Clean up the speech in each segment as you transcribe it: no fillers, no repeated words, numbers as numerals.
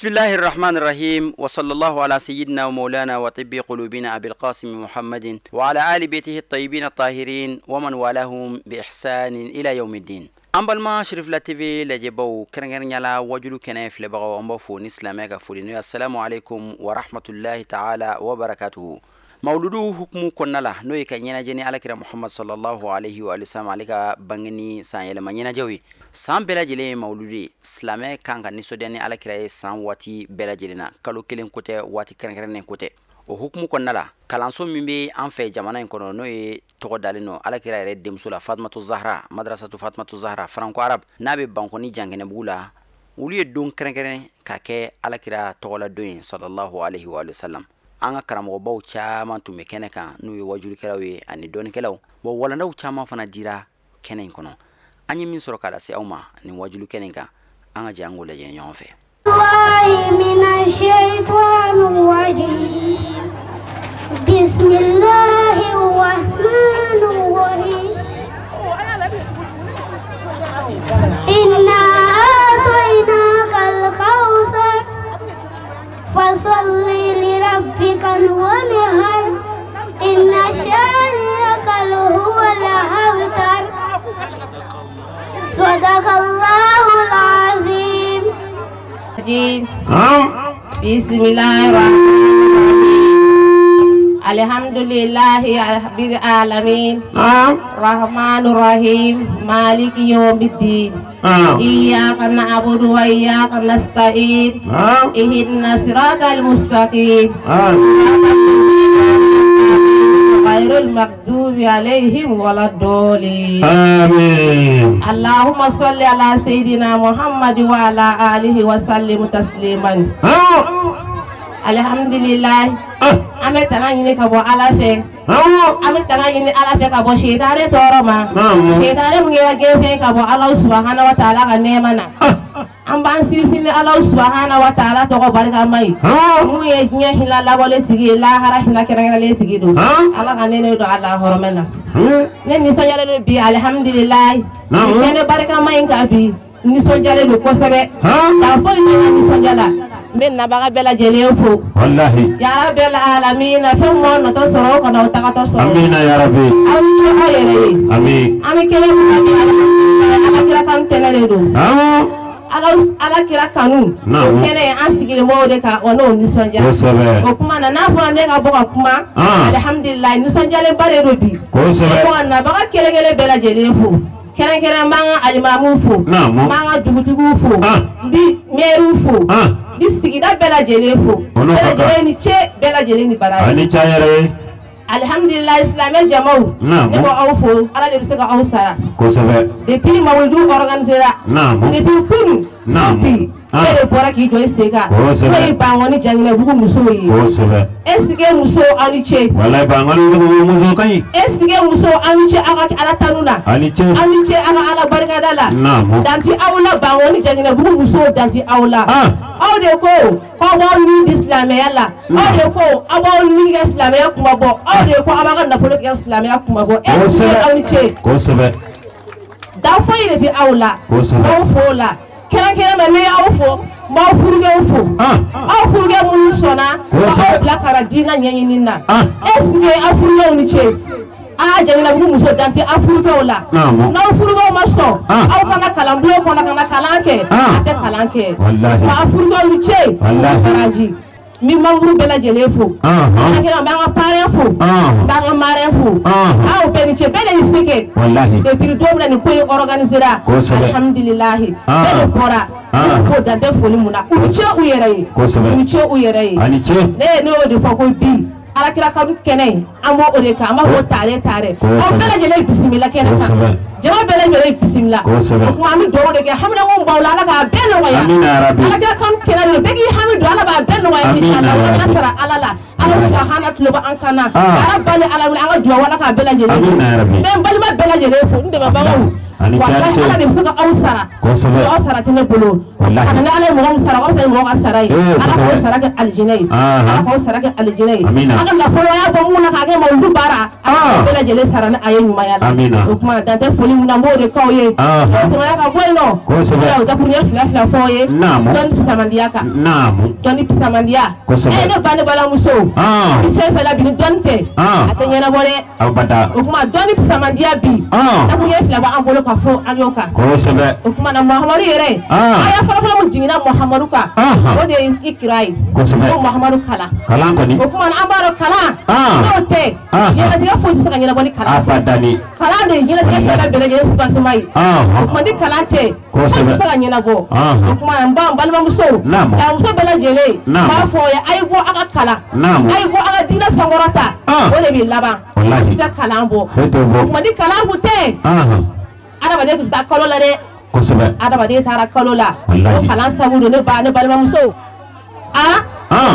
بسم الله الرحمن الرحيم وصلى الله على سيدنا ومولانا وطب قلوبنا أبي القاسم محمد وعلى آل بيته الطيبين الطاهرين ومن والاهم بإحسان إلى يوم الدين. أمبل ما شرف لا تيفي لجبو كرنجر يلا وجلو كناف لبغوا أمبفو نسلامك فولينو. السلام عليكم ورحمة الله تعالى وبركاته. مولودو حكمو كنلا نوي كنينا جني على كرا محمد صلى الله عليه وآله وسلم عليك بنغني سان يلما نينا جوي سان بلا جلي مولودي سلامه كان نسودني على كرا سان واتي بلا جلنا كالو كلين كوتي واتي كرنكرن كوتي o hukumu konnala kalanso mimbe an fe jamana en kono no e togo dalino ala kira re demsula Fatmatu Zahra madrasatu Fatmatu Zahra franco arab nabe bankoni jangene bula wuli don krenkrene ka ke ala kira togo la doin sallallahu alaihi wa sallam anga karamo baw chama tu mekene kan no e wajuli kirawe ani don kelaw bo wala ndaw chama fana dira kenen kono anyi min soro kala se awma ni wajulu kenen kan anga jango la jen yon fe من الشيطان الرجيم بسم الله الرحمن الرحيم إنا أعطيناك الكوثر فصل لربك وانحر إن شانئك هو الأبتر صدق الله العظيم. بسم الله الرحمن الرحيم الحمد لله رب العالمين الرحمن الرحيم مالك يوم الدين إياك نعبد وإياك نستعين اهدنا الصراط المستقيم غير المغضوب عليهم ولا الضالين آمين. اللهم صل على سيدنا محمد وعلى آله وسلم تسليما. الحمد لله. أمي تغني كبو على فين. أمي تغني على فين كبو شيطان تورما. شيطان مغير فين كبو الله سبحانه وتعالى كنيمنا. Amban sisi ni Allah subhanahu wa ta'ala to ko barka mai mu ye nya hila la wole tigi la hara hila kera le tigi do Allah kanene do Allah horomena ne ni so yale bi alhamdulillah ne barka mai ka bi ni so jale do ko sabe da fo ni so jala men na baga bela jele fo wallahi ya rabbil alamin fa mo no to soro ko na ta to soro amin ya rabbi am ci ayere amin am kele ko bi alhamdulillah Allah kira kan tenere do ala kira kanu kene asigile mo de ka ono ni sonja o kuma na fo ne ka boka kuma alhamdulillah ni sonja le bare robi ko na baka kele bela jele fo kere manga alimamu fo manga dugutugu fo bi meru fo bi sigida bela jele fo bela jele ni che bela jele ni bara ani chayere alhamdulillah islamel jamau ne bo awfo ala de bisaka awsara ko sabe depuis mawudu organisera depuis kun ele bora ki joy sega ko ba woni jangina bugu muso yi ko sabe esige muso aniche wallahi ba ngalo bugu muso kai esige muso aniche aga ala tanuna aniche aga ala barka dala danti awla ba woni jangina bugu muso danti awla awde ko woni islam yalla awde ko awoni islam ya kuma bo awde ko abaga na folo islam ya kuma bo esige aniche ko sabe da fo ile di awla ko fola kera me awfo ma furuge awfo awfuruge mun sona aw blakara dina nyenyinina esige afuruge uniche a jangina bu muso danti afuruge ola na afuruge ma so aw kana kalambulo ko na kana kalanke ate kalanke wallahi ma afuruge uniche wallahi mi mamuru bela jelefo kera banga pare fo banga mare fo aw beniche bele isike wallahi de bir dobra ni koy organisera alhamdulillah bele pora fo dante fo ni muna uniche uyere ne no de fo ko bi ala kira kam kene amo ode ka ama ho tare o bela jele bismillah kene ka jama bele bismillah ko ami do de ke hamna mo bawla ala ka bele waya ala kira kam kene be gi hamidu ala ba bele waya inshallah wa nasara ala subhanahu wa ta'ala ala bali ala anga do wala ka bele jele men bali ma bele jele fo ndema bangu wallahi ala de bisa ka awsara awsara tene bolo ana ala mo sara awsara mo asara ala ko sara ka aljinay ala ko sara ka aljinay aga la folo ya bo muna ka ga mo ndu bara bela jele sara na ayen ma yalla o kuma dante foli na mo de ko ye to ya ka bueno ya da kurnya fila foye don pisa mandiaka don pisa mandia ne bane bala muso ife fela bi donte atenya na bore o kuma don pisa mandia bi da kurnya fila ba ambolo ka fo anyoka o kuma na muhammadu yere aya fala mu jingina muhammadu ka o de ikrai o muhammadu kala ko ni o kuma na ambaro kala no te jela tiga fo saka nyina boni kala kala de jela tiga fela bele jela space mai o kuma di kala te ko saka nyina go o kuma na balma muso sa muso bele jele ba fo ya aybo aka kala aybo aka dina sangorata o de bi laba sita kalambo o kuma di kalambo te adama de kusta kolola de adama de tara kolola o kalan sabudo ne ba ne balma muso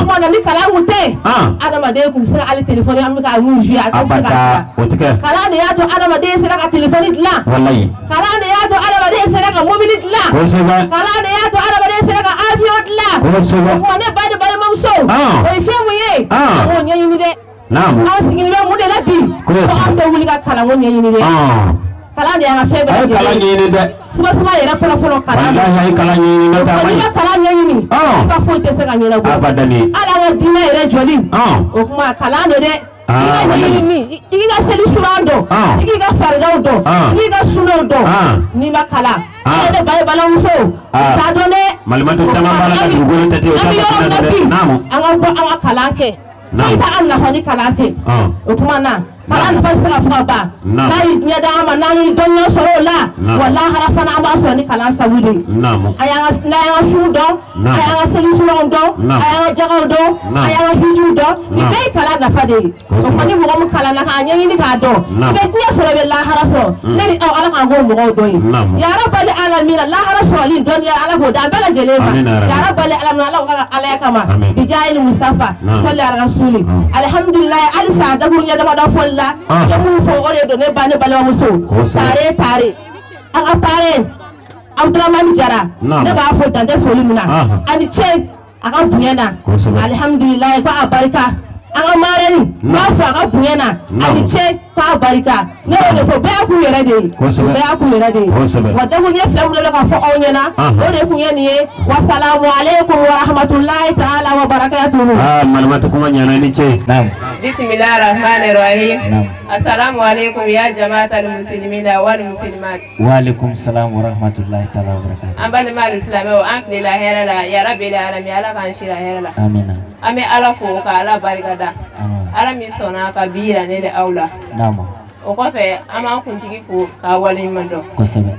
kuma na ni kalambo te adama de kusta ali telefone am ka mu ju a kala de ya to adama de sera ka telefone la wallahi kala de ya to adama de sera ka mobile la kala de ya to adama de sera ka avion la kuma ne ba de balma muso o ifemu ye o nyi ni de singini be mu de la bi ko am de wuli ka kala woni nyi ni de kala de ya febe de kala nyini de sima yera folo kala wallahi kala nyini no ta mai kala nyini ka fo te se ka nyina go abadani ala wa dina yera joli o kuma kala de nyini iga seli surando iga farida do iga suno do ni makala de baye balanso ta done malmatu tama bala ka dugolo tete o ta namu anga kalanke sita Allah honi kalante o kuma na kalan fasira faba na nya da ama na yi don yo soro la wallahi harafana amba so ni kalan sabudi ayanga na ya shudo ayanga selisu do ayanga jago do ayanga hiju do ni be kala na fade o kuma ni mo kala na ka nya ni ka do be nya soro be la haraso ni o ala ka go mo do ya rabbal alamin la haraso ali don ya ala go da bela jeleba ya rabbal alamin ala ya kama bi jail mustafa sallallahu alaihi rasuli alhamdulillah ali sa da hu nya da do fol ya mun fo ore do ne bane bala muso tare aka pare Abdurrahman Jara ne ba fo tante foli muna ani che aka bunyana alhamdulillah ko abarika aka mareni ba fo aka bunyana ani che ko abarika ne o de fo be aku yere de wada ko ne flamu le ka fo onyana o de ku yeni wassalamu alaikum wa rahmatullahi ta'ala wa barakatuh malumatu kuma nyana ni che naam Bismillahirrahmanirrahim. Assalamu alaikum ya jama'atul muslimina wal muslimat. Wa alaikum salam wa rahmatullahi ta'ala wa barakatuh. Ambali mal islam o ankli la herala ya rabbil alamin ala kan shira herala. Amina. Ame ala fo ka ala barikada. Ala mi sona kabira ne le aula. Naam. O ko fe ama kuntigi fo ka walin mando. Ko sabe.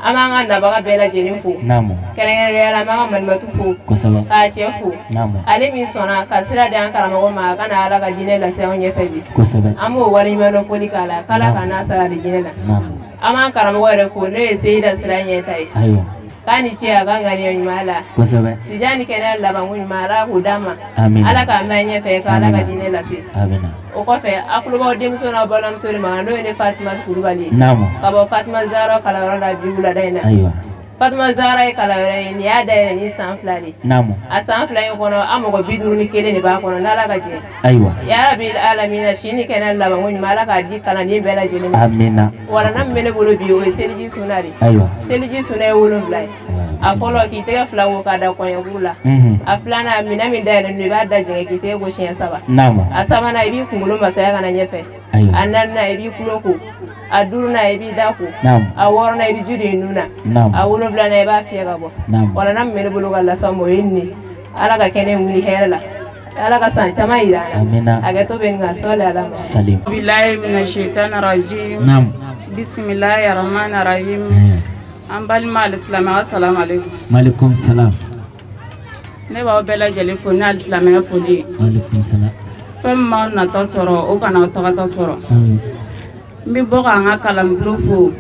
Amanga ndabaga bela jeni fu namu kerengere ala manga malmatu fu kosaba ka che fu namu ale mi sona kasira de ankara mago ma kana ala ka jine la se onye febi kosaba amo wari mano foli kala kana sala de jine la namu ama ankara mago re fu ne se ida sira nyeta ayo kani che aganga ni nyumala kosaba sijani kenal la bangu nyumala hudama amin ala ka manye fe kala ka jine la se amina o ko fe akuluba demso na bolam sori ma no ne Fatima Kulubali namu kabo Fatima Zara kala ronda biula daina ayo Fatima Zara kala ni ya da ni sanflari namu a sanflari kono amogo biduru ni kele ni ba kono nala ka je aywa ya rabbil alamin shini kenan la bangun mala ka di kala ni bela je ni amina wala nam mele bolo bi o seliji sunari aywa seliji sunay wolo blay a folo ki tega flawo ka da ko yagula a flana mina min da ni ba da je ki tego shin saba namu a sama na ibi kungulo masaya kana nyefe anan na ibi kuloko a duru na ibi dako a woro na ibi judi nuna a wolo bla na iba fiega bo wala nam mele bolo galla samo inni ala ka kene wuli herla ala ka san chama ira amina aga to ben ga sole ala salim billahi minash shaitanir rajim naam bismillahir rahmanir rahim ambal mal islam assalamu alaikum malikum salam ne ba bela jeli fo na islam ya foli malikum salam femma na ta soro o kana ta soro mi boga nga kalam blufu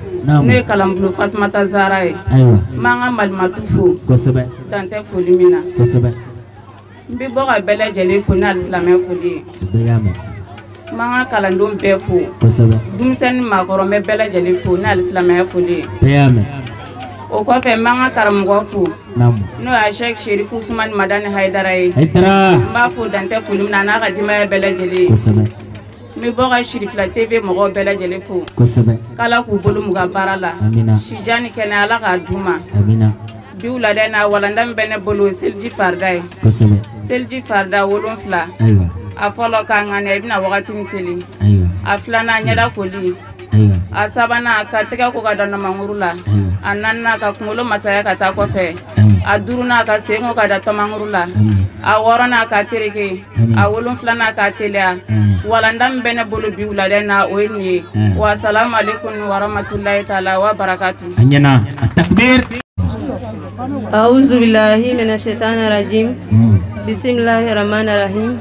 ne kalam blu Fatma Zara aywa manga malmatu fu ko sebe tante foli mina ko sebe mi boga bela jeli fo na islam ya foli deyama manga kalandum bɛɛ fo denmisɛnni maakɔrɔ bɛ bɛɛ lajɛlen fo ni alisilamɛya foli ye o kɔfɛ manga karamɔgɔ fo n'o y'a Sheikh Sherifu Usmani Madani Haidara ye n b'a fo dantɛ foli min na n'a ka denbaya bɛɛ lajɛlen ye n bɛ bɔ ka Shirifila TV mɔgɔw bɛɛ lajɛlen fo k'Ala k'u bolo muga baara la sija ni kɛnɛ Ala k'a d'u ma bi wulada in na walanda min bɛ ne bolo seliji farida ye seliji farida 7 a fɔlɔ k'an ŋaniya i bɛna wagati min seli a filanan ɲɛda koli a sabanan ka tɛgɛ ko ka da nɔmanguru la a naaninan ka kunkolo masaya ka taa kɔfɛ a duurunan ka sen ko ka da tɔmanguru la a wɔɔrɔnan ka tereke a 7nan ka teliya walanda min bɛ ne bolo bi wulada in na o ye nin ye wa salamu alaikum wa rahmatulahi taala wa barakatu A'udzu billahi minasyaitonir rajim. Bismillahirrahmanirrahim.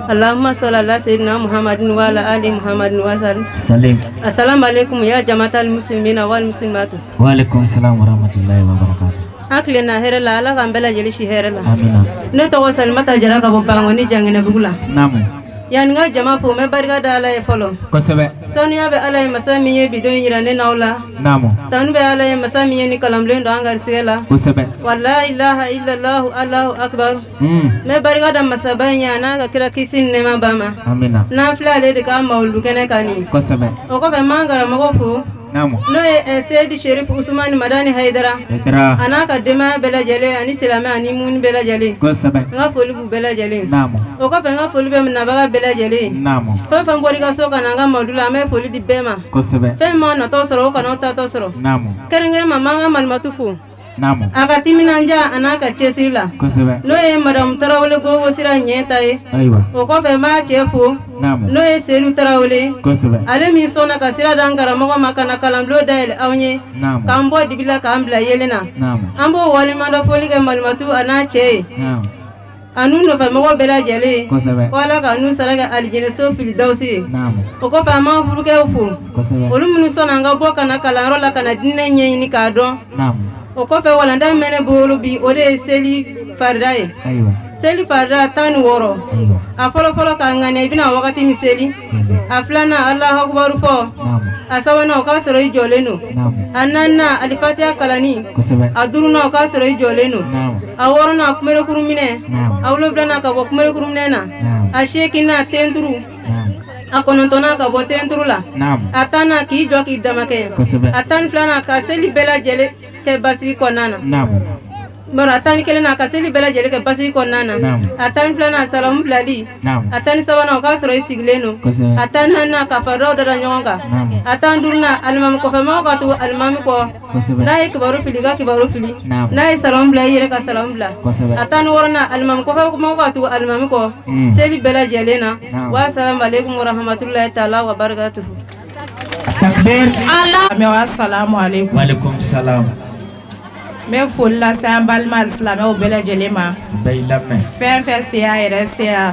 Allahumma shalli ala sayyidina Muhammadin wa ala ali Muhammadin wa sallim. Assalamualaikum ya jamaatal muslimina wal muslimatu. Waalaikumsalam warahmatullahi wabarakatuh. Aklina herela ala kan bela jeli shi herela. Amina. Ne to Salimata Jara ka bo bangoni jangene bugula. Namu. Yani nga jama fo me barika da ala ye folo kosebe soniya be ala ye masa min ye bidon yira ne nawla namo tanu be ala ye masa min ye ni kalamlen do angar sela kosebe wala ilaha illallah allahu akbar me barika da masa banya na ka kira kisin ne ma bama amina na fla le de ka mawlu kene kani kosebe o ko be mangara mako fo namo no e Seydi Sherifu Usmani Madani Haidara ana ka dema bela jale ani silame ani mun bela jale kosebe nga foli bu bela jale namo o ko be nga foli be na baga bela jale namo fa bori ka so kana nga modula me foli di bema kosebe fe ma na to soro kana ta to soro namo kerengere mama nga malmatu fu namo aga timinanja anaka chesila kosebe no e madam tarawle go sira nyeta e aywa o ko fe ma chefu namo no e selu tarawle kosebe ale mi sona ka sira dangara mo makana kalamlo daile awnye namo kambo dibila kambla yelena namo ambo wali manda foli ke malmatu anache namo anu no fa mo bela jele kosebe ko ala ka anu saraga aljene so fil dawsi namo o ko fa ma furu ke fu kosebe olu munu sona nga boka na kalanro la kana dinne nyi ni ka do namo o ko fe wala ndam mene bolu bi o de seli farda ye aywa seli farda tan woro a folo ka ngane bina wakati mi seli a flana allah akbar fo a sawana o ka soro joleno ananna alifatiha kalani a duruna o ka soro joleno a worona kumere kurumine a woloblana ka bo kumere kurumine na a shekina tenduru a konontona ka bo tenduru la atana ki jo ki damake atan flana ka seli bela jele ke basi konana bara atani kelena ka seli bela jele ke basi konana atani flana salam blali atani sawana ka soro isigleno atani na ka faro dara nyonga atani durna almam ko fama ka tu almam ko nay kibaru filiga kibaru fili nay salam blali yere ka salam bla atani worna almam ko fama ka tu almam ko seli bela jelena wa assalamu alaikum wa rahmatullahi ta'ala wa barakatuh takbir Allah wa assalamu alaikum wa alaikum salam me folla sambal mal islam o bela jelema baylame fen ya RSA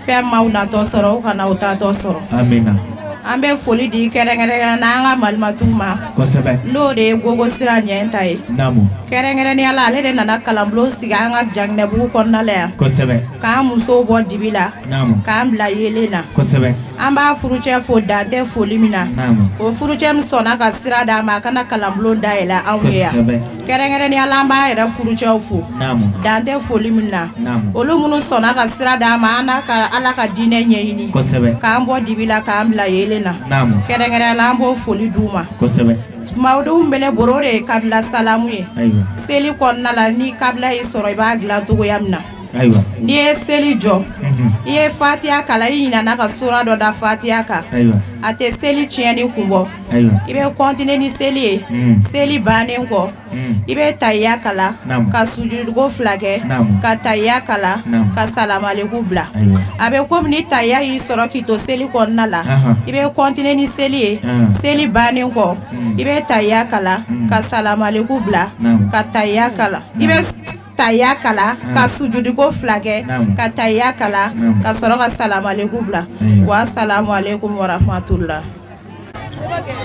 fen mauna to soro kana uta to soro amina ambe foli di kerengere na nga malmatuma kosebe no de gogo sira nyenta e namu kerengere ni ala le na kalamblo siga nga jangne bu konna le kosebe ka muso bo dibila namu ka ambla yelena kosebe amba furuche fo dante foli mina namu o furuche msona ka sira da ma kana kalamblo daela awya kerengere ni ala amba era furuche fu namu dante foli mina namu olu munu sona ka sira da ma ana ka ala ka dine nyeyini kosebe ka ambo dibila ka ambla yelena namu kerengere lambo foli duma kosebe mawdu mbele borore kabla salamu ye aywa seli konna la ni kabla yi soro ba gla to yamna aywa ni seli jo ye fatiha kala ina na ka sura do da fatiha ka aywa ate seli chieni kumbo aywa ibe continue ni seli seli bane ko ibe tayya kala ka sujudu go flage ka tayya kala ka salamu alaikum bla abe ko ni tayya yi soro ki to seli konna la ibe continue ni seli seli bane ko ibe tayya kala ka salamu alaikum bla ka tayya kala ibe tayya kala ka sujudu go flage ka tayya kala ka soro ka salamu alaikum bla wa assalamu alaikum wa rahmatullah.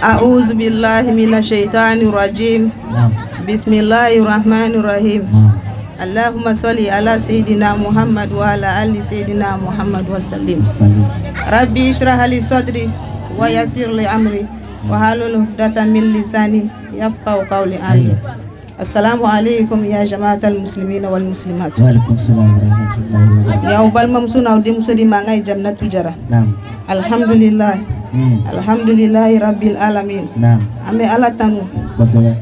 A'udzu billahi minasyaitonir rajim. Bismillahirrahmanirrahim. اللهم صل على سيدنا محمد وعلى آل سيدنا محمد وسلم ربي اشرح لي صدري ويسر لي أمري وحلل عقدة من لساني يفقهوا قولي آمين. السلام عليكم يا جماعة المسلمين والمسلمات. وعليكم السلام ورحمة الله وبركاته. يا أبو الممسون أودي مسدي معناي جنة تجارة. نعم. الحمد لله. الحمد لله رب العالمين. نعم. أمي الله تانو.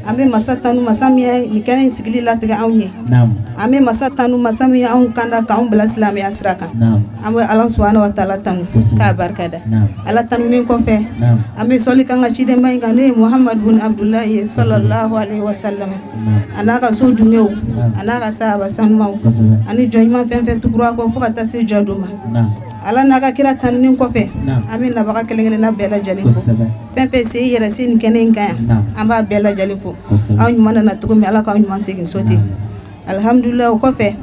أمي مسا تانو مسامي نكاني سجلي لا تجاوني. نعم. أمي مسا تانو مسامي أون كندا كأون بلا سلامي أسرقا. نعم. أمي الله سبحانه وتعالى تانو. كابر كذا. نعم. الله تانو مين كوفي. نعم. أمي سولي كanga cide mai ngane Muhammad bin Abdullah sallallahu alaihi wasallam. Anaka so dunyo. Anaka sahaba sanmau. Ani joyma fen fen tukura ko fuka tasi jaduma. Na'am. Ala naga kira tannin kofe. Amin na baka kelengele na bela jalifo. Fen fen se yere sin kenen kan. Amba bela jalifo. Aw nyumana na tukumi ala ka nyuman segin soti. Alhamdulillah kofe.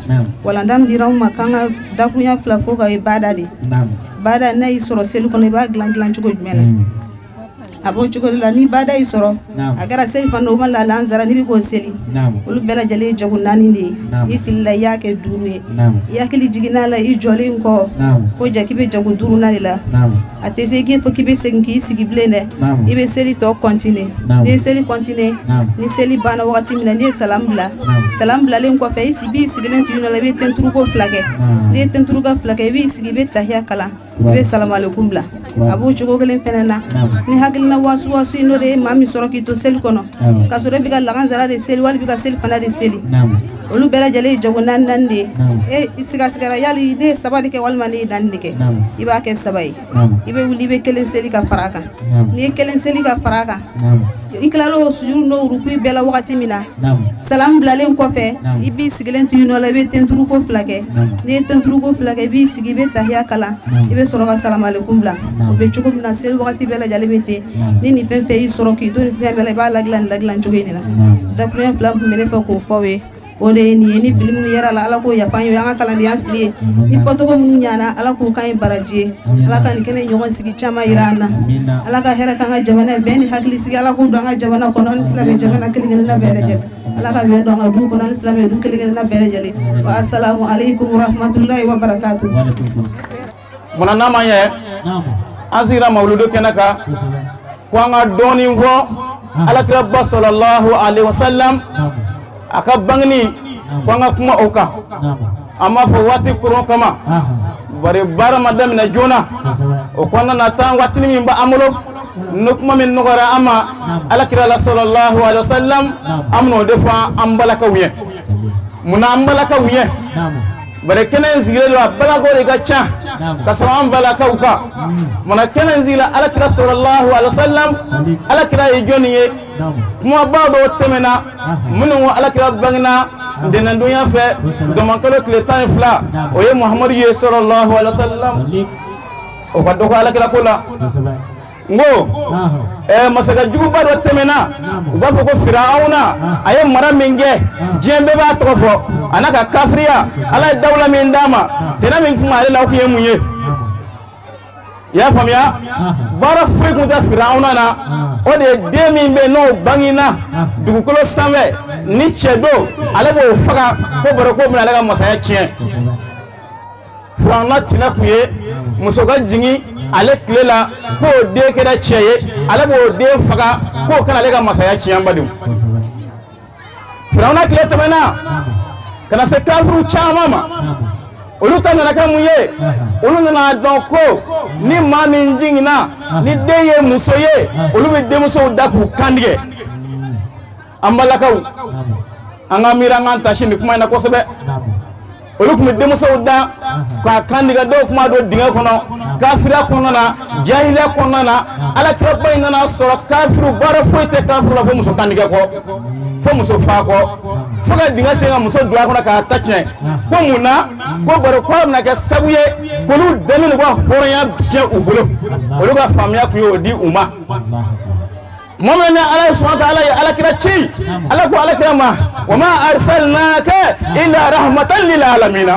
Wala ndam diraw makanga dakunya fla foka ibada di. Bada na isoro selu kono ba glan chugo jumena. Abo chugo la ni bada isoro. Agara sey fando ma la lanzara ni bigo seli. Ulu bela jale jagu nani ni. Ifilla yake duru yakili jigina la i joli nko. Ko jakibe jagu duru nani la. Atese ge fo kibe sengi sigi blene. Ibe seli to continue. Ni seli continue. Ni seli bana wakati mina ni salam bla. Salam bla len ko fe sibi sigilen tuno la be tenturu ko flage. Ni tenturu ga flage bi sigi be tahya kala. Be salam alaikum bla. Abu chugo gelen fenana. Ni hakilna wasu ino de mami soroki to seli kono. Kasore biga lagan zara de seli wali biga seli fana de seli. Olu bela jale jago nan de. Isiga sigara yali de sabadi ke walma ni dan de ke. Iba ke sabai. Ibe wuli be kelen seli ka faraka. Ni kelen seli ka faraka. Iklalo sujuru no ruku bela wakati mina. Salam blalen ko fe. Ibi sigilen tu no la be tenturu ko flake. Ni tenturu ko flake bi sigi be tahya kala. Ibe soroka salam alaikum bla. Be chuko na seli wakati bela jale mete. Ni fen fe yi soroki to ni fen bela ba laglan chugo ni la. Da kuya flam mele fa ko fawe. Ode ni film yara la ala ko ya fanyo ya kala ndi afli ni foto ko mun nyana ala ko kan baraje ala kan kene nyogon sigi chama irana ala ka hera kan jamana ben hakli sigi ala ko do nga jamana ko non islam jamana kali na beleje ala ka ben do nga du ko non islam du kali na beleje wa assalamu alaikum wa rahmatullahi wa barakatuh mona nama ye azira mauludo kenaka ko nga doni wo ala rabba sallallahu alaihi wasallam aka bangni kwanga kuma oka amma fo wati kuro kama bare bara madam na jona o konna na tan watini min ba amulo nokuma min nogara ama alakira la sallallahu alaihi wasallam amno defa ambalaka wiye muna ambalaka wiye bare kenen zile lo balago de gacha kasam balaka uka muna kenen zila alakira sallallahu alaihi wasallam alakira yoni ye kuma bado temena munu alakira bangna denan dunya fe do man kala kle tan fla o ye muhammad ye sallallahu alaihi wasallam o bado ko alakira kula ngo masaga jugu bado temena uba fo ko firauna aye mara minge jembe ba to fo anaka kafriya ala dawla min dama tena min kuma ala ko yemunye ya famia bara fo ko ta firauna na o de min be no bangina dugukolo sambe ni chedo ala bo faga ko baro ko min ala ga masaya chien firauna tina kuye musoga jingi ale klela ko de keda cheye ale bo de faga ko kana le ga masaya chien badu firauna kle tamana kana se kafru chamama olu tanana kamuye olu na donko ni mami njingina ni deye musoye olu be de muso daku kandige ambalakaw anga miranga tashini kuma na kosebe olu kuma de muso da ka kandiga do kuma do dinga kono kafira kono na jahila kono na ala kraba inana soro kafiru bara foite kafiru la fo muso kandiga ko fo muso fa ko foga dinga senga muso do kono ka tachne ko muna ko baro ko na ka sabuye ko lu demi ko horonya je ubulo olu ga famia ku yo di uma momena ala subhanahu wa ta'ala ala kirachi ala ko ala kirama wama arsalnaka illa rahmatan lil alamin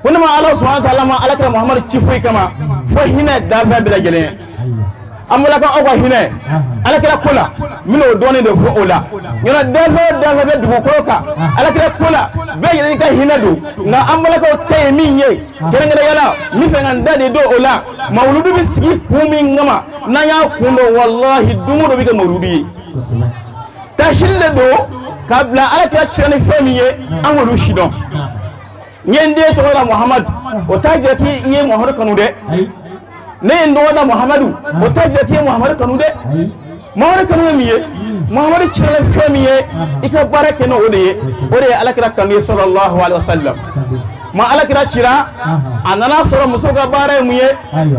kunma ala subhanahu wa ta'ala ma ala kirama muhammad chifui kama fo hina dafa bila gele amala ka awa hine ala kira kola mino doni de fo ola ngana dafa be dugu koka ala kira kola be yini ka hina do na amala ka tay minye kerengere yala mi fe nganda de do ola mauludu bi sigi kumi ngama na ya kundo wallahi dumudo bi ka mauludi tashille do kabla ala kira chirani femiye amolu shidon nyende to wala muhammad o tajati ye muhammad kanude ne ndo wala muhammadu o tajati ye muhammad kanude muhammad kanu miye muhammad chirani femiye ika barake no ode ala kira kanu sallallahu alaihi wasallam ma ala kira chira anana soro muso ga bara muye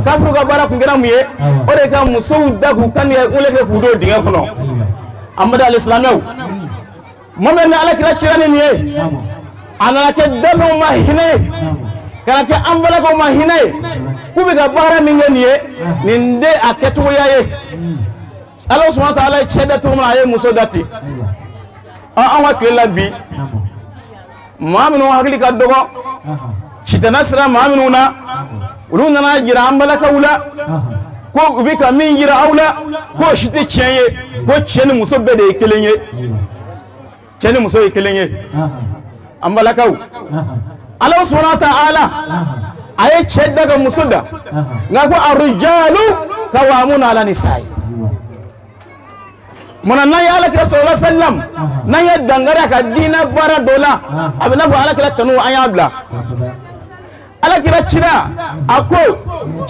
kafru ga bara kungena muye ode ka muso dagu kan ye uleke kudo dinga kono amada al-islamu momen ala kira chirani miye anana ke dalo ma hine kana ke ambala ko ma hine kubi ga bara minge niye ninde aketu yaye Allah subhanahu wa ta'ala cheda to ma ye muso dati anwa kila bi mu'minu hakili ka dogo shitanasra mu'minuna uluna na jira ambala ka ula ko ubi ka min jira aula ko shiti chenye ko cheni muso bede kelenye cheni muso kelenye ambala kaw Allah subhanahu wa ta'ala ay chedda ga musuda ngako ar-rijalu qawamuna ala nisa'i mona na ya ala kira sallallahu alaihi wasallam na ya dangara ka dina bara dola abina fa ala kira kanu ayabla ala kira chira ako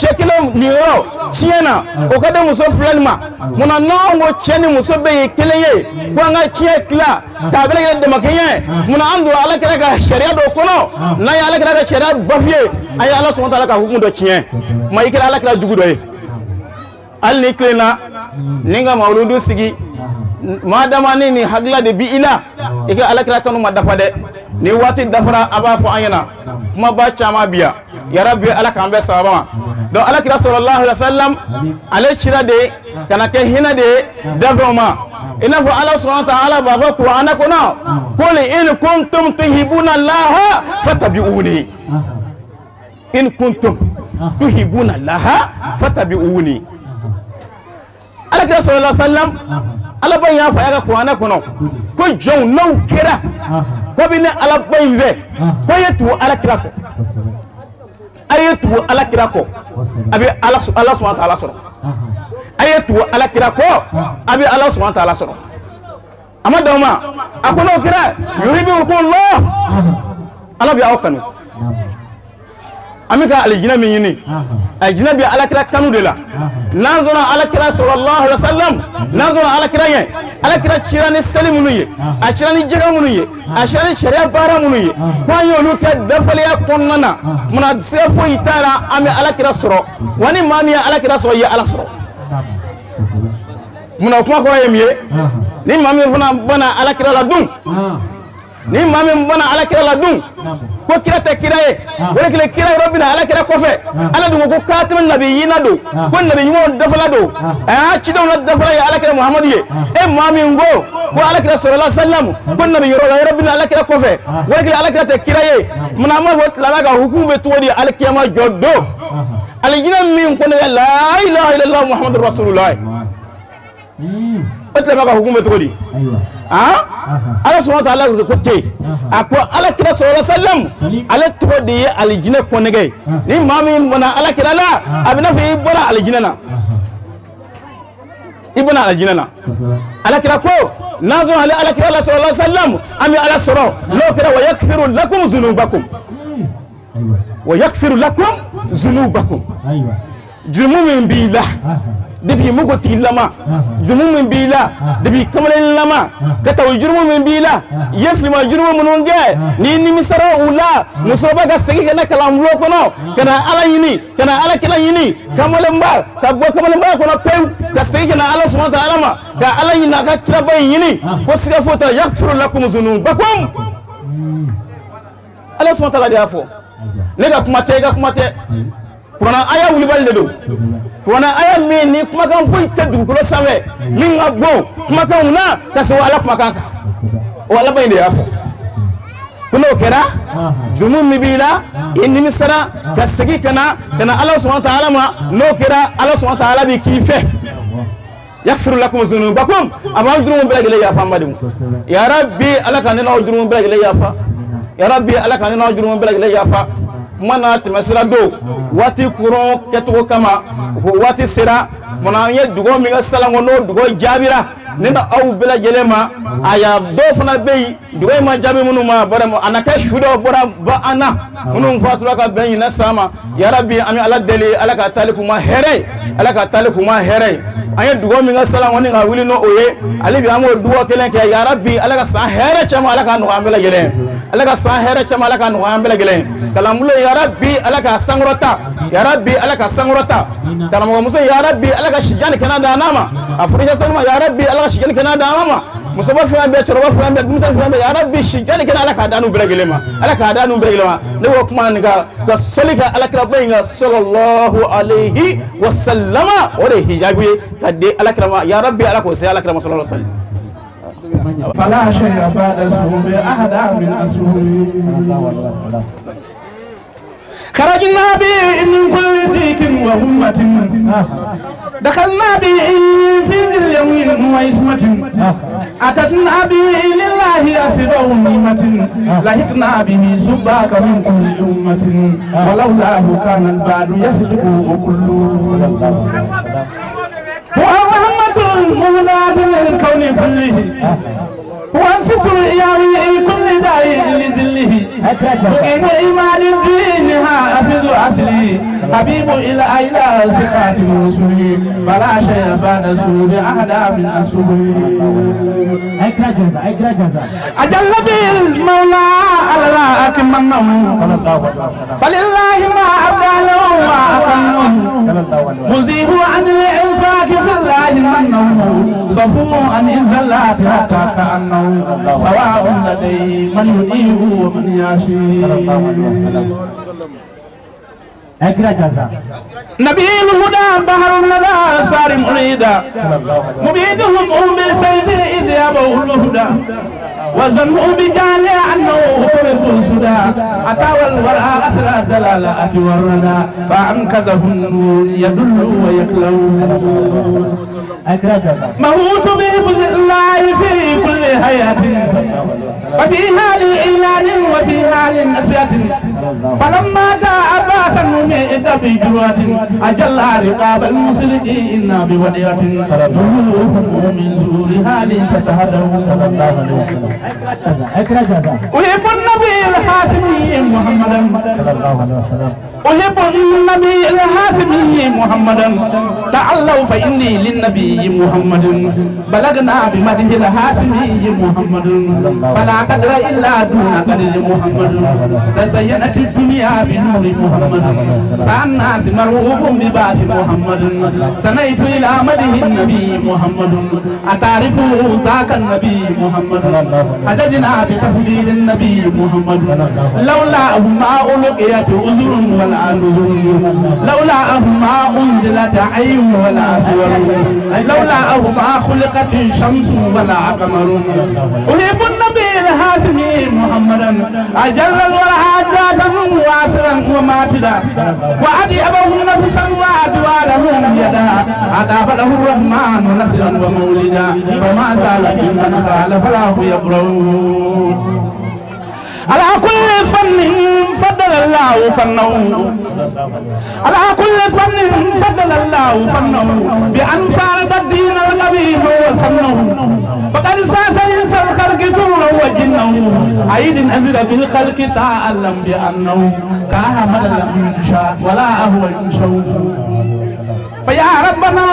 chekilo niyo chiena o kada muso flanma mona no ngo cheni muso be keleye ko nga chiekla tabele de makiye mona andu ala kira ka sharia do kono na ya ala kira ka sharia bafie ay ala subhanahu wa ta'ala ka hukumu do chien ma ikira ala kira jugudo e al niklena ninga mauludu sigi madama ni hagla de bi ila ike ala kira kanu madafade ni wati dafara aba fo ayana kuma ba chama biya ya rabbi ala kan be sabama do ala kira sallallahu alaihi wasallam ala shira de kana ke hina de dafoma ina fo ala subhanahu wa ta'ala ba fa qur'ana kono qul in kuntum tuhibuna allah fatabi'uni in kuntum tuhibuna allah fatabi'uni ala kira sallallahu alaihi wasallam ala ban ya fa yaga qur'ana kono ko jon law kira ko bi ne ala ban ve ko yetu ala kira ko ayatu ala kira ko abi ala subhanahu wa ta'ala soro ayatu ala kira ko abi ala subhanahu wa ta'ala soro amadoma akono kira yuhibbukum allah ala bi awkanu amika aljina min yini aljina bi ala kira kanu de la nanzona ala kira sallallahu alaihi wasallam nanzona ala kira yen ala kira chirani salimu nuye achirani jagamu nuye achirani sharia bara nuye kwanyo luke dafali ya konnana muna sefo itara ame ala kira soro wani mami ya ala kira soro ya ala soro muna kuma ko yemiye ni mami funa bana ala kira la dun ni mami bana ala kira la dun ko kira ta kira ye wala kila kira rabbina ala kira kofe ala dun ko katimin nabiyina do ko nabi mo dafala do ci do na dafala ya ala kira muhammad ye e mami ngo ko ala kira sallallahu alaihi wasallam ko nabi rabbina ala kira kofe wala kila ala kira ta kira ye muna ma wot la ga hukume to di ala kiyama joddo ala jina min ko la ilaha illallah muhammadur rasulullah otle ma ga hukume to di ala subhanahu wa ta'ala ko te ako ala kira sallallahu alaihi wasallam ala to de aljina ko nege ni mami mona ala kira la abina fi ibra aljina na ibna aljina na ala kira ko nazo ala kira sallallahu alaihi wasallam ami ala soro lo kira wa yakfiru lakum dhunubakum wa yakfiru lakum dhunubakum jumumin billah depuis mugo tilama jumumin bila depuis kamalen lama kata jumumin bila yeflima jumumin mununge ni misara ula musoba ga segi kana kalam lo kono kana ala yini kana ala kala yini kamalen ba ka bo kamalen ba kono pew ka segi kana ala subhanahu wa ta'ala ma ka ala yina ka kira bay yini ko siga fota yaghfiru lakum dhunubakum ala subhanahu wa ta'ala diafo lega kumate kuna aya wulibal de do kuna aya min ni kuma kan foi te du ko sawe min ngabo kuma kan na kaso ala kuma kan wala bayde yafo kuno kera jumum mibila inni misra kasigi kana Allah subhanahu wa ta'ala ma no kera Allah subhanahu wa ta'ala bi kife يغفر لكم ذنوبكم أما أجرون بلا جل يا فامدم يا ربي ألا كان أجرون بلا جل يا فا يا ربي ألا كان أجرون بلا جل يا فا mana tɛmɛsira do waati kuron kɛcogo kama ko waati sera mana ye dugawu min ka salan kɔnɔ dugawu jaabira ne na aw bɛɛ lajɛlen ma a y'a dɔw fana bɛ yen dugawu ma jaabi minnu ma bɔra a na kɛ su dɔw bɔra ba an na minnu fatura ka bɛn ɲinɛ san ma yarabi an bɛ ala deli ala ka taali kuma hɛrɛ ala ka taali kuma hɛrɛ an ye dugawu min ka salan kɔni ka wuli n'o ye ale bi an k'o dugawu kelen kɛ yarabi ala ka san hɛrɛ caman ala ka nɔgɔya an bɛɛ lajɛlen ala ka san hɛrɛ caman ala ka nɔgɔya an bɛɛ lajɛlen kalanbolo yarabi ala ka sankɔrɔta yarabi ala ka sankɔrɔta karamɔgɔmuso yarabi ala ka sijani kɛnɛ da n'a ma a furusɛ salima yarabi ala ka sijani kɛnɛ da n'a ma musoba fɛn bɛɛ cɛkɔrɔba fɛn bɛɛ denmisɛn fɛn bɛɛ yarabi sijani kɛnɛ ala k'a da n'u bɛɛ lajɛlen ma ala k'a da n'u bɛɛ lajɛlen ma ne b'o kuma nin ka sɔli kɛ alakiraba in ka sallallahu alayhi wa sallama o de ye hijabu ye ka di alakirama yarabi ala k'o se alakirama sallallahu alayhi wa sallam. فلا شيء بعد سوء أحد من أسوء خرجنا به من كل ضيق وهمة دخلنا به في ذي اليوم وعصمة أتتنا به لله أسر أمة لحقنا به سباك من كل أمة ولولاه كان البعد يسلكه كله هو رحمة مهداة للكون كله هو ستر ياوي كل داعي لذله مقيم إيمان دينها أفض عسلي حبيب إلى سخات رسله فلا شيء بعد سوء أحدا من أسوه أجل بالمولى على لا أكمنه فلله ما أباله وأقنه مزيه عن الإنفاق في الله منه صفوه عن الزلات حتى كأنه سواء لديه من يديه ومن ياشيه نبي الهدى بحر الندى صار مريدا مبيدهم بالسيف إذ يبوا الهدى وظنوا بجال أنه فرق السدى أتى والورى أسرى الدلالة والردى فأنكزه النور يدل ويكلو موت بحفظ الله في كل حياة وفي حال إعلان وفي حال نسية فلما جاء عباس النميد بجروة أجل رقاب المسلمين بودية جلوهم من زور حال ستهدوا أحب النبي الحاسمي محمدا أحب النبي الحاسمي محمدا تعالوا فإني للنبي محمد بلغنا بمده الحاسمي محمد فلا قدر إلا دون قدر محمد تزينت الدنيا بنور محمد سعى الناس مرغوب بباس محمد سنيت إلى مده النبي محمد أتعرفوا ذاك النبي محمد حججنا بتفضيل النبي محمد لولا ما ألقيت أزر ولا نزر لولا ما أنزلت عين ولا سور لولا ما خلقت الشمس ولا قمر أحب النبي الحاسمي محمدا أجل الورى ذاتا واسرا وماتدا وأدي أبوه نفسا وأدوالهم يدا أداب له الرحمن نصرا ومولدا فما زال ممن خالف له يبرون على كل فن فضل الله فنه على كل فن فضل الله فنه بأن فارد الدين القبيح وسنه فقد ساس إنس الخلق طورا وجنه عيد أنذر بالخلق تعلم بأنه كأحمد لم ينشأ ولا أهو ينشأ فيا ربنا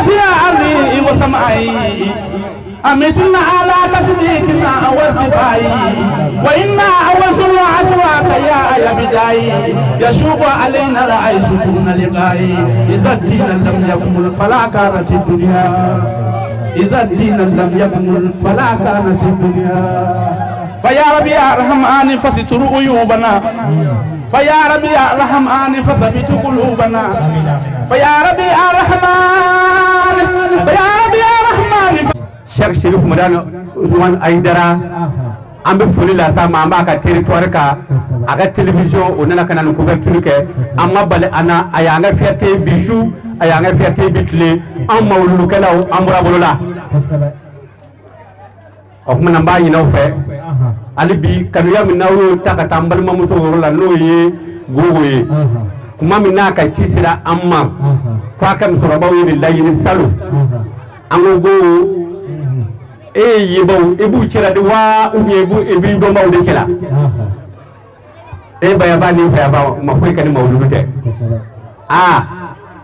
في عرضي وسمعي أمتنا على تصديقنا واصطفائي وإنا أوزن عسواك يا بداي يشوب علينا العيش دون لقائي إذا الدين لم يكمل فلا كانت الدنيا إذا الدين لم يكمل فلا كانت الدنيا فيا ربي يا رحمن فستر عيوبنا فيا ربي يا رحمن فثبت قلوبنا فيا ربي يا رحمن فيا ربي يا رحمن شيخ شريف مدان عثمان أيدرا ambe foli la sa ma amba ka territoire ka aga télévision on nana kana couverture ke amma bale ana ayanga fierté bijou ayanga fierté bitlé en mawlulu kala amura bolola o kuma namba yina fe ali bi kanu ya minawo taka tambal mamuso rola no ye gogoye kuma mina ka tisira amma kwa kam soroba wi billahi ni salu ango go yebo ebu chira de wa ubi ebu do mawde chila baya ba ni fa ba ma foi kan mawludu te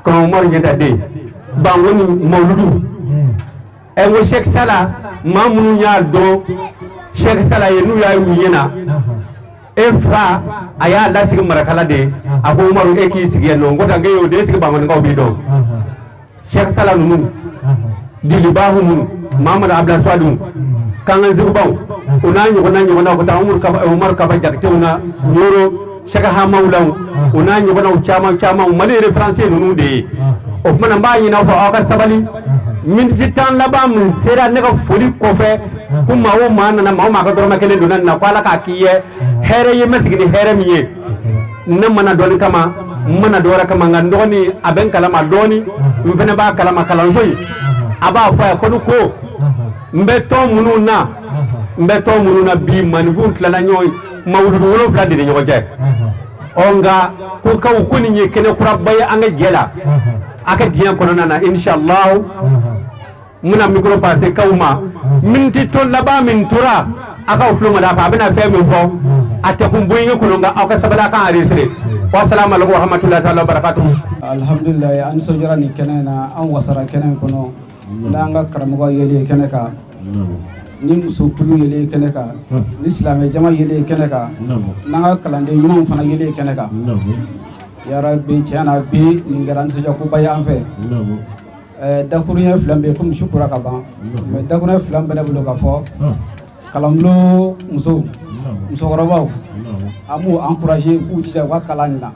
ko mor nyata de ba woni mawludu wo Sheikh Sala mamunu nya do Sheikh Sala yenu ya yena fa aya la sigi marakala de ako umaru eki sigi no ngota ngayo de sigi ba man ngawbi do Sheikh Sala nunu dilibahu mun Muhammad Abdullah Swadu kan zirbaw unanyi wana ko ta Umar ka ba jakte una nyoro Sheikh ha mawlaw unanyi wana chama malere français nunu de o kuma ba yi na fa aka sabali min jitan laba min sera ne ka foli kofe kuma wo manana ma ka dorma kene dunan na kwala ka kiye here ye masigini here miye na mana doni kama mana dora kama ngandoni aben kalama doni mfene ba kalama kalanzoyi aba fa ko ko mbeto mununa bi manvun tlana nyoy mawdudu wolo fla de nyoje onga ko kaw ko ni kene kurabay anga jela aka diya kono nana inshallah muna micro passé kawma minti to laba min tura aka uflu mala fa bina fe min fo atakum boyinga kono nga aka sabala kan arisre wa assalamu alaikum wa rahmatullahi ta'ala wa barakatuh alhamdulillah an sojara ni kenena an wasara kenen kono langa karamugo yele keneka ni muso kulu yele keneka ni islamé jama yele keneka nanga kalande yuma fana yele keneka ya rabbi tiana bi ningaran soja ko baya an fe dakurunya flambe comme shukura ka ban mais dakurunya flambe na bulo ka fo kalamlo muso korobaw amu encourager ku tija wa kalanya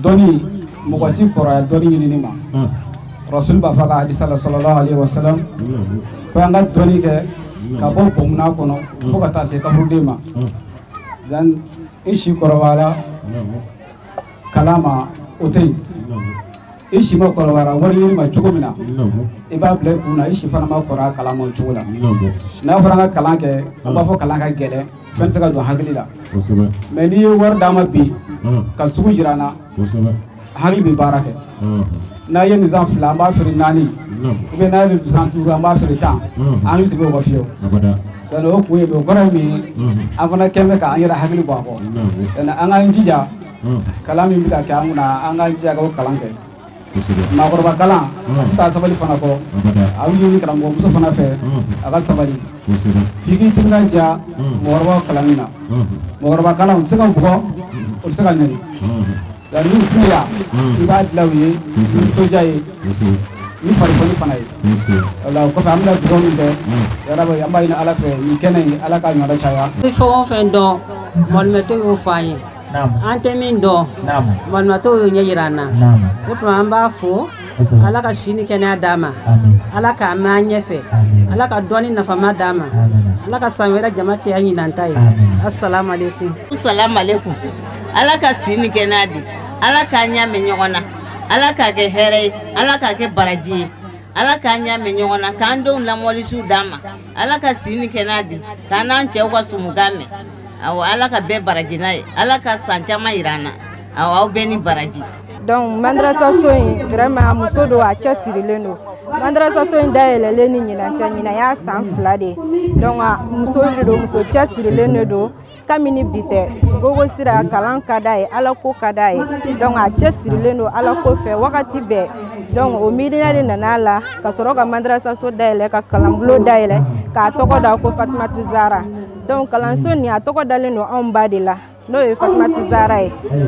doni mugati kora doni ni ma rasul ba faga hadith sallallahu alaihi wasallam ko anga doni ke ka bo bomna kono fo ka ta se ka rudema dan ishi korowala kalama otei ishi ma korowara wari ma chugumina iba ble kuna ishi fana ma kora kalama chugula na fara kalan ke ba fo kalan ka gele fen saka do haglila mais ni war dama bi kal sugu jirana hagli bi barake na yen nizam fla ba firi nani ube na yen santu ba firi tan anu tibe ko fiyo dan o ku yebe gora mi afana keme ka anyira hagli bo ko dan anga njija kalami bi ta ka nguna anga njija ko kalanke ma korba kala sta sabali fana ko awu yi kala ngo muso fana fe aga sabali figi tinga ja morwa kalamina morwa kala on sega bugo on sega nani dan ni fiya ibad lawi sojaye ni fari fana yi Allah ko fa amna bugo min de ya rabo yamba ina ala fe ni kenay ala ka ngada chaya fo fen do mon me to fayi ante min do mon ma to nyirana ko amba fo ala ka shini kene adama ala ka ma nyefe ala ka doni na fama dama ala ka samira jama'ati yanyi nantai assalamu alaikum ala ka sini kenadi ala ka nyame nyona ala ka ke here ala ka ke baraji ala ka nyame nyona kando la molisu dama ala ka sini kenadi kanan chewa sumugame aw ala ka be baraji nay ala ka sanchama irana aw beni baraji donc madrasa soyi vraiment muso do a chasirileno madrasa soyi daele leni nyina ya san flade donc muso do muso chasirileno do kamini bite gogo sira kalan kadaye ala ko kadaye donc a chasirileno ala ko fe wakati be donc o midina nanala ka soroka madrasa so daele ka kalambulo daele ka toko da ko Fatimatu Zara donc kalanso ni a toko daleno on badila no e Fatimatu Zara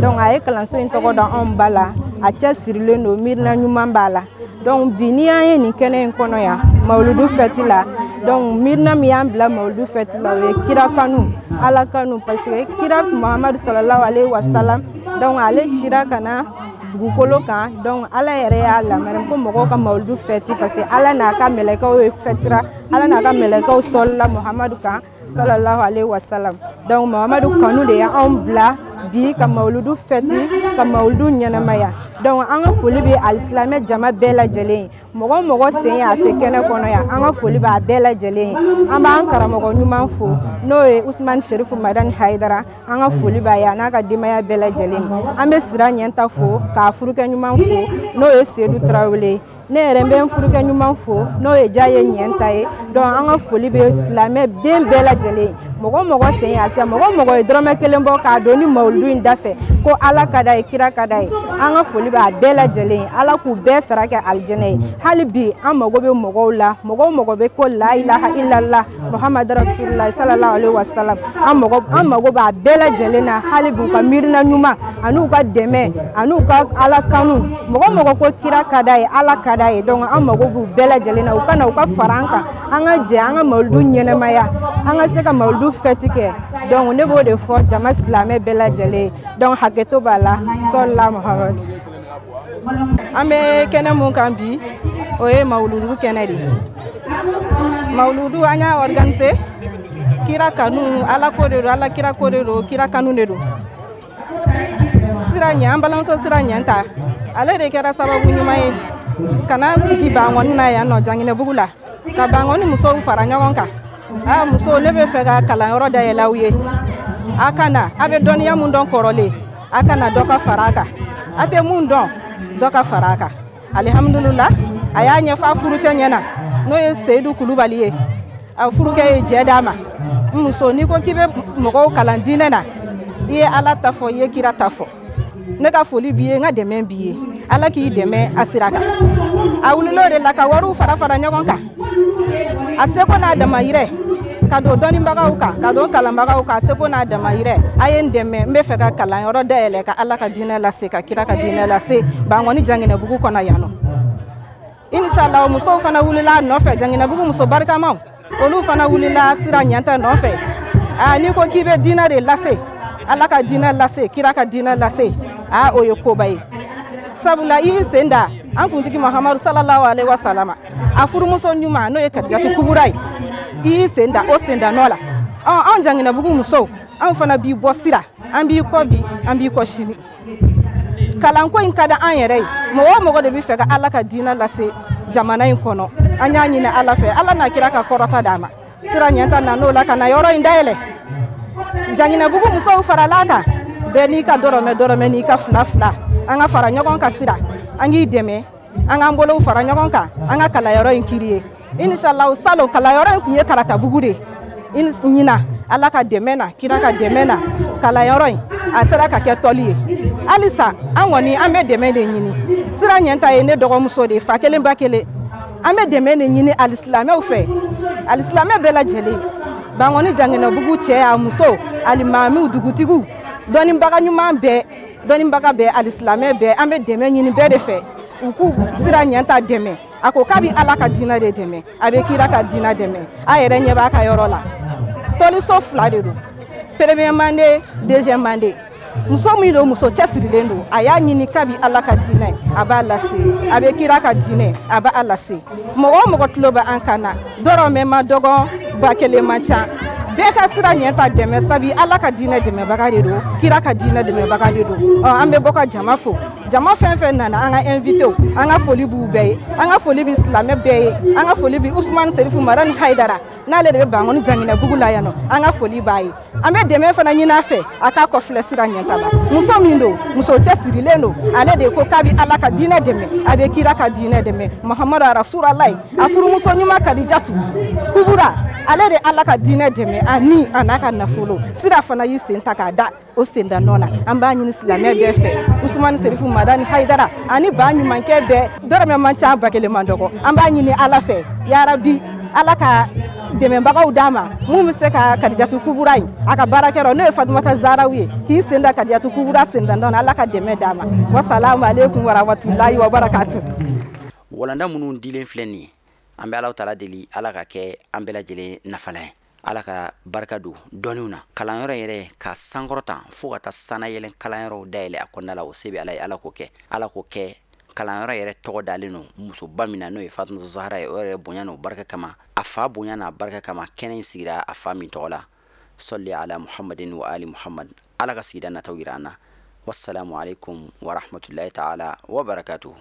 donc ay kalanso in toko da on bala a chasirileno mirna nyumambala donc biniya ni kenen kono ya mauludu fetila donc mirna miyambla mauludu fetila we kira kanu ala kanu parce que kira Muhammad sallallahu alaihi wasallam donc ale chira kana dugukolo kan donc ala yɛrɛ y'a lamɛn ko mɔgɔw ka mawludu fɛti parce que ala n'a ka mɛlɛkɛw ye fɛtira ala n'a ka mɛlɛkɛw sɔlila Muhammadu kan sallallahu alaihi wasallam. Donc Muhammadu kanu de ya an bila bi ka mauludu feti ka mauludu ɲɛnamaya. Donc an ka foli bɛ alisilame jama bɛɛ lajɛlen mɔgɔ mɔgɔ sen y'a se kɛnɛ kɔnɔ yan an ka foli b'a bɛɛ lajɛlen an b'an karamɔgɔ ɲuman fo n'o ye Usmani Sherifu Madani Hayidara an ka foli b'a ye a n'a ka denbaya bɛɛ lajɛlen an bɛ Sira Ɲɛnta fo k'a furukɛ ɲuman fo n'o ye Seydou Tarawele ne yɛrɛ bɛ n furukɛ ɲuman fo n'o ye Jaye Ɲɛnta ye donc an ka foli bɛ silamɛ den bɛɛ lajɛlen mɔgɔ mɔgɔ sen y'a se mɔgɔ mɔgɔ ye dɔrɔmɛ kelen bɔ k'a don ni mawuludu in da fɛ ko Ala ka d'a ye kira ka d'a ye an ka foli b'a bɛɛ lajɛlen Ala k'u bɛɛ sara kɛ alijɛnɛ ye hali bi an mago bɛ mɔgɔw la mɔgɔw mago bɛ ko la ilaha illallah Muhammadu Rasulullah sallallahu alaihi wasallam an mago b'a bɛɛ lajɛlen na hali bi u ka miirina ɲuman ani u ka dɛmɛ ani u ka Ala kanu mɔgɔ mɔgɔ ko kira ka d'a ye Ala ka d'a ye donc an mago b'u bɛɛ lajɛlen na u ka na u ka fara an kan an ka jɛ an ka mawuludu ɲɛnamaya an ka se ka mawuludu fɛti kɛ donc ne b'o de fɔ jama silamɛ bɛɛ lajɛlen donc hakɛto b'a la sallallahu Muhammad. An bɛ kɛnɛ mun kan bi o ye mawuludu kɛnɛ de mawuludu an y'a organiser kira kanu Ala ko de don Ala kira ko de don kira kanu de don Sira Ɲɛ an balimamuso Sira Ɲɛnta ale de kɛra sababu ɲuman ye kana sigi Bankɔni na yan nɔ Janginɛbugu la ka Bankɔni musow fara ɲɔgɔn kan muso ne bɛ fɛ ka kalanyɔrɔ dayɛlɛ aw ye a kana a bɛ dɔnniya mun dɔn kɔrɔlen a kana dɔ ka fara a kan a tɛ mun dɔn dɔ ka fara a kan alhamdulillah a y'a ɲɛfɔ a furucɛ ɲɛna n'o ye Seydou Kulubali ye a furukɛ ye jɛ d'a ma muso n'i ko k'i bɛ mɔgɔw kalan diinɛ na i ye Ala ta fɔ i ye kira ta fɔ ne ka foli b'i ye n ka dɛmɛ b'i ye Ala k'i dɛmɛ a sira kan a wulila o de la ka wariw fara fara ɲɔgɔn kan a seko n'a damayirɛ ka don dɔnnibagaw kan ka don kalanbagaw kan a seko n'a damayirɛ a ye n dɛmɛ n bɛ fɛ ka kalanyɔrɔ dayɛlɛ ka Ala ka diinɛ lase ka kira ka diinɛ lase Bankɔni Janginɛbugu kɔnɔ yan nɔ inshallah musow fana wulila a nɔfɛ Janginɛbugu muso barikamaw olu fana wulila Sira Ɲɛnta nɔfɛ n'i ko k'i bɛ diinɛ de lase Ala ka diinɛ lase kira ka diinɛ lase o ye koba ye sabula i y'i sen da an kuntigi Muhammadu sallallahu alaihi wasallam a furumuso ɲuman n'o ye Kadijatu Kubura ye i y'i sen da o sendanɔ la an Janginɛbugu musow an fana b'i bɔ sira an b'i kɔ bi an b'i kɔ sini kalanko in ka di an yɛrɛ ye mɔgɔ o mɔgɔ de bɛ fɛ ka Ala ka diinɛ lase jamana in kɔnɔ an y'a ɲini Ala fɛ Ala n'a kira ka kɔrɔta d'a ma Sira Ɲɛnta nan'o la ka na yɔrɔ in dayɛlɛ Janginɛbugu musow farala kan bɛɛ n'i ka dɔrɔmɛ n'i ka fila an ka fara ɲɔgɔn kan Sira an k'i dɛmɛ an k'an bolow fara ɲɔgɔn kan an ka kalanyɔrɔ in kiri ye inshallah salon kalanyɔrɔ in kun ye Karatabugu de ɲina Ala ka dɛmɛ na kira ka dɛmɛ na kalanyɔrɔ in a sera ka kɛ tɔli ye halisa an kɔni an bɛ dɛmɛ de ɲini Sira Ɲɛnta ye ne dɔgɔmuso de fa kelen ba kelen an bɛ dɛmɛ de ɲini alisilamɛw fɛ alisilamɛ bɛɛ lajɛlen Bankɔni Janginɛbugu cɛ a muso alimamiw dugutigiw dɔnnibaga ɲuman bɛɛ dɔnnibaga bɛɛ alisilamɛ bɛɛ an bɛ dɛmɛ ɲini bɛɛ de fɛ u k'u Sira Ɲɛnta dɛmɛ a ko k'a bɛ Ala ka diinɛ de dɛmɛ a bɛ kira ka diinɛ dɛmɛ a yɛrɛ ɲɛ b'a ka yɔrɔ la tɔliso fila de don premier mande deuxième mande muso min don muso cɛsirilen don a y'a ɲini k'a bɛ Ala ka diinɛ a b'a lase a bɛ kira ka diinɛ a b'a lase mɔgɔ o mɔgɔ tulo bɛ an kan na dɔrɔmɛ ma dɔgɔ ba kelen man ca bɛɛ ka Sira Ɲɛnta dɛmɛ sabi Ala ka diinɛ dɛmɛbaga de don kira ka diinɛ dɛmɛbaga de don an bɛ bɔ ka jama fo jama fɛn fɛn nana an ka invitew an ka foli b'u bɛɛ ye an ka foli bɛ silamɛ bɛɛ ye an ka foli bɛ Usmani Sherifu Madani Hayidara n'ale de bɛ Bankɔni Janginɛbugu la yan nɔ an ka foli b'a ye an bɛ dɛmɛ fana ɲini a fɛ a k'a kɔfilɛ Sira Ɲɛnta la muso min don muso cɛsirilen don ale de ko k'a bɛ Ala ka diinɛ dɛmɛ a bɛ kira ka diinɛ dɛmɛ Muhammadu Rasulullah a furumuso ɲuman Kadijatu Kubura ale de Ala ka diinɛ dɛmɛ ani a n'a ka nafolo Sira fana y'i sen ta k'a da o sendanɔ la an b'a ɲini silamɛ bɛɛ fɛ Usmani Sherifu Madani Hayidara ani ba ɲumankɛ bɛɛ dɔrɔmɛ man ca ba kelen man dɔgɔ an b'a ɲini Ala fɛ yarabi Ala ka dɛmɛbagaw d'a ma mun bɛ se ka Kadijatu Kubura in a ka baarakɛyɔrɔ n'o ye Fatumata Zaraw ye k'i sen da Kadijatu Kubura sendanɔ la Ala ka dɛmɛ d'a ma wasalamu aleykum warahmatulahi wabarakatu. Walanda minnu dilen filɛ nin ye an bɛ Alahu Taala deli Ala ka kɛ an bɛɛ lajɛlen nafalan ye Ala ka barika don dɔnniw na kalanyɔrɔ yɛrɛ ka sankɔrɔta fo ka taa sanayɛlɛn kalanyɔrɔw dayɛlɛ a kɔnɔna la o se bɛ Ala ye Ala k'o kɛ kalanyɔrɔ yɛrɛ tɔgɔ dalen no musoba min na n'o ye Fatumata Zahara ye o yɛrɛ bonya n'o barika kama a fa bonya n'a barika kama kɛnɛ in sigira a fa min tɔgɔ la. Salli ala Muhammadin wa ali Muhammad. Ala ka sigida nataw yira an na. Wassalamu alaikum wa rahmatullahi ta'ala wa barakatuhu.